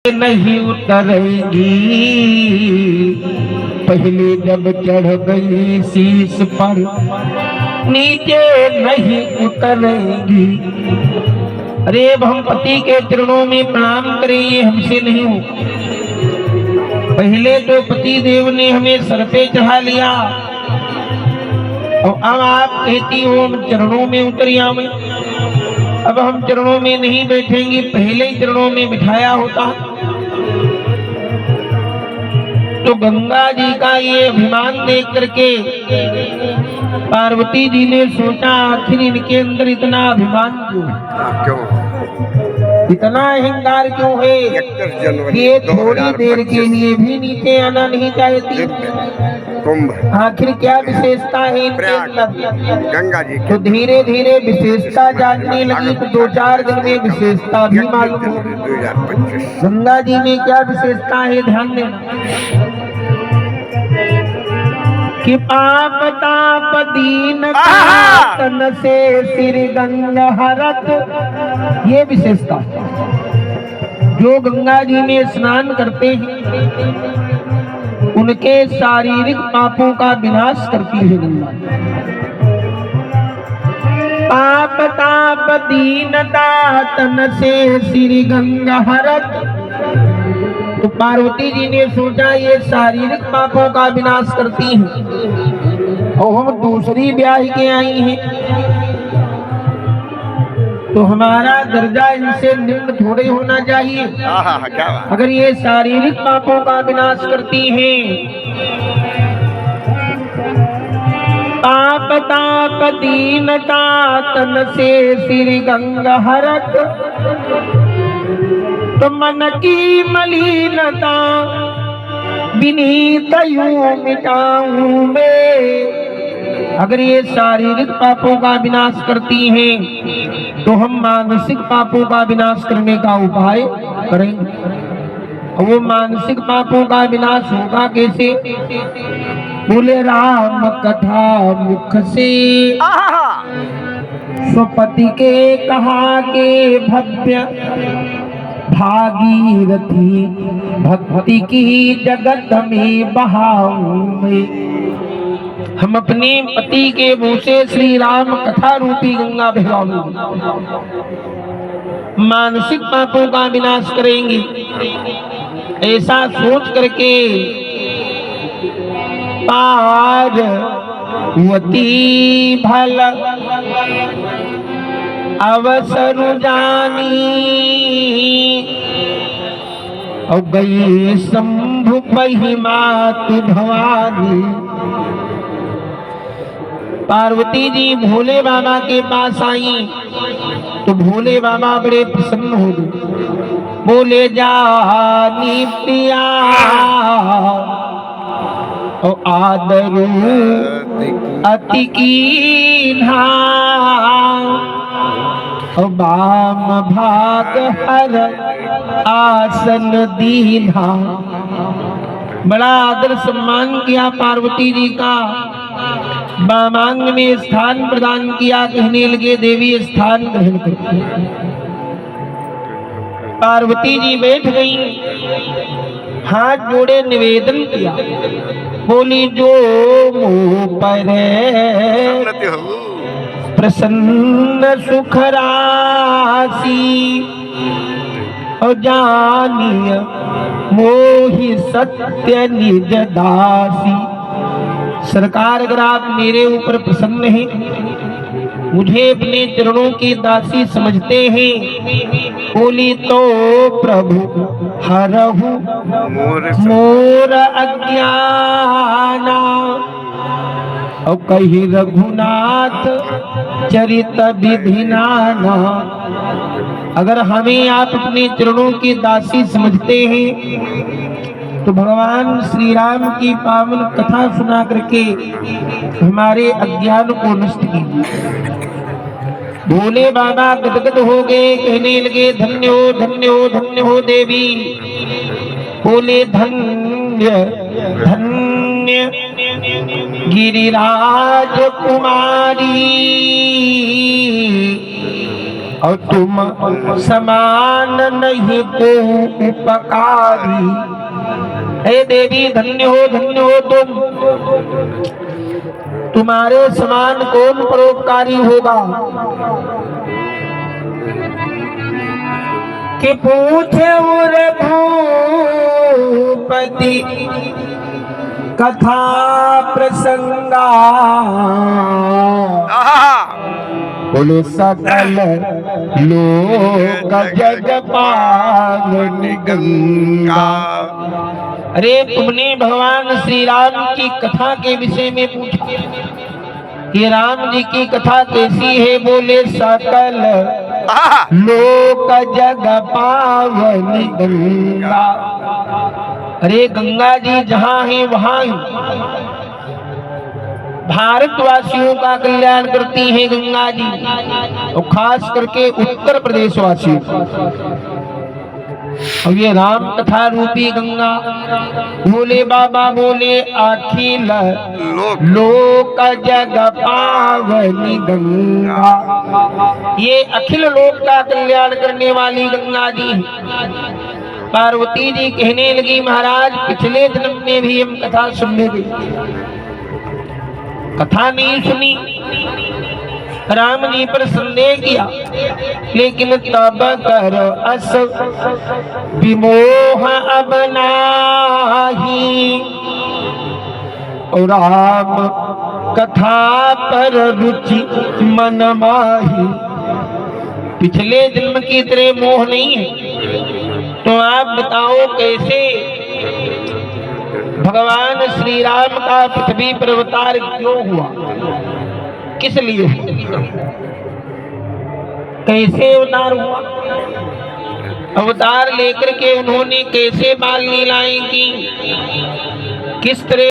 नहीं उतरेगी। पहले जब चढ़ गई शीश पर नीचे नहीं उतरेगी। अरे अब हम पति के चरणों में प्रणाम करें, ये हमसे नहीं हो। पहले तो पति देव ने हमें सर पे चढ़ा लिया और अब आप कहती हो हम चरणों में उतरिया में। अब हम चरणों में नहीं बैठेंगे, पहले ही चरणों में बिठाया होता। तो गंगा जी का ये अभिमान देख करके पार्वती जी ने सोचा आखिर इनके अंदर इतना अभिमान क्यों, इतना अहंकार क्यों है कि ये थोड़ी देर के लिए भी नीचे आना नहीं चाहती। आखिर क्या विशेषता है इनके अंदर? गंगा जी तो धीरे धीरे विशेषता जानने लगी तो 2-4 दिन में विशेषता भी मालूम हो। गंगा जी में क्या विशेषता है ध्यान देना कि पाप ताप दीन तन से सिर गंगा हरत। ये विशेषता जो गंगा जी में स्नान करते हैं उनके शारीरिक पापों का विनाश करती है गंगा। पाप ताप दीनता तन से श्री गंगा हरत। तो पार्वती जी ने सोचा ये शारीरिक पापों का विनाश करती हैं और हम दूसरी ब्याह के आई हैं तो हमारा दर्जा इनसे निम्न थोड़े होना चाहिए। अगर ये शारीरिक पापों का विनाश करती हैं। पाप ताप दीनता तन से श्री गंगा हरत। तो मन की मलिनता विनीत यूं मिटाऊं मैं। अगर ये शारीरिक पापों का विनाश करती हैं तो हम मानसिक पापों का विनाश करने का उपाय करेंगे। वो मानसिक पापों का विनाश होगा कैसे? बोले राम कथा मुख से स्वपति के कहा के भव्य भागीरथी भक्ति की जगत में बहाऊं मैं। हम अपने पति के मुंह से श्री राम कथा रूपी गंगा बहाएंगे, मानसिक पापों का विनाश करेंगे। ऐसा सोच करके पार्वती भल अवसर जानी और गई शंभु महिमात भवानी। पार्वती जी भोले बाबा के पास आई तो भोले बाबा बड़े प्रसन्न हो गए। बोले जानी प्रिया और आदरू अति कीन्हा और बाम भाग हर आसन दीन्हा। बड़ा आदर सम्मान किया पार्वती जी का, बामांग में स्थान प्रदान किया। कहने लगे देवी स्थान ग्रहण करती। पार्वती जी बैठ गई, हाथ जोड़े निवेदन किया। बोली जो मुँह पर प्रसन्न सुख राशि और जानिय मोहि सत्य निज दासी। सरकार अगर आप मेरे ऊपर प्रसन्न हैं, मुझे अपने चरणों की दासी समझते हैं, बोली तो प्रभु हरहु मोर अज्ञाना और कही रघुनाथ चरित विधि नाना। अगर हमें आप अपने चरणों की दासी समझते हैं तो भगवान श्री राम की पावन कथा सुना करके हमारे अज्ञान को नष्ट कीजिए। भोले बाबा गदगद हो गए, कहने लगे धन्य हो धन्य हो धन्य हो देवी। बोले धन्य धन्य गिरिराज कुमारी और तुम समान नहीं को उपकारी। हे देवी धन्य हो तुम, तुम्हारे समान कौन परोपकारी होगा। कि पूछे भूपति कथा प्रसंगा, बोलो सकल लोक जग पावन गंगा। अरे तुमने भगवान श्री राम की कथा के विषय में पूछा कि राम जी की कथा कैसी है। बोले सकल लोक जग पावन गंगा। अरे गंगा जी जहाँ है वहाँ भारतवासियों का कल्याण करती है गंगा जी, और खास करके उत्तर प्रदेश वासियों। और ये राम कथा रूपी गंगा, बोले बाबा बोले अखिल लोक जग पावनी गंगा। ये अखिल लोक का कल्याण करने वाली गंगा जी। पार्वती जी कहने लगी महाराज पिछले जन्म में भी हम कथा सुनने गए, कथा नहीं सुनी। राम जी पर संदेह किया, लेकिन तब कर अस विमोह अब नाही। और राम कथा पर रुचि मन माही। पिछले जन्म की तरह मोह नहीं है, तो आप बताओ कैसे भगवान श्री राम का पृथ्वी पर अवतार क्यों हुआ, किस लिए, कैसे अवतार हुआ, अवतार लेकर के उन्होंने कैसे बाल लीलाएं की, किस तरह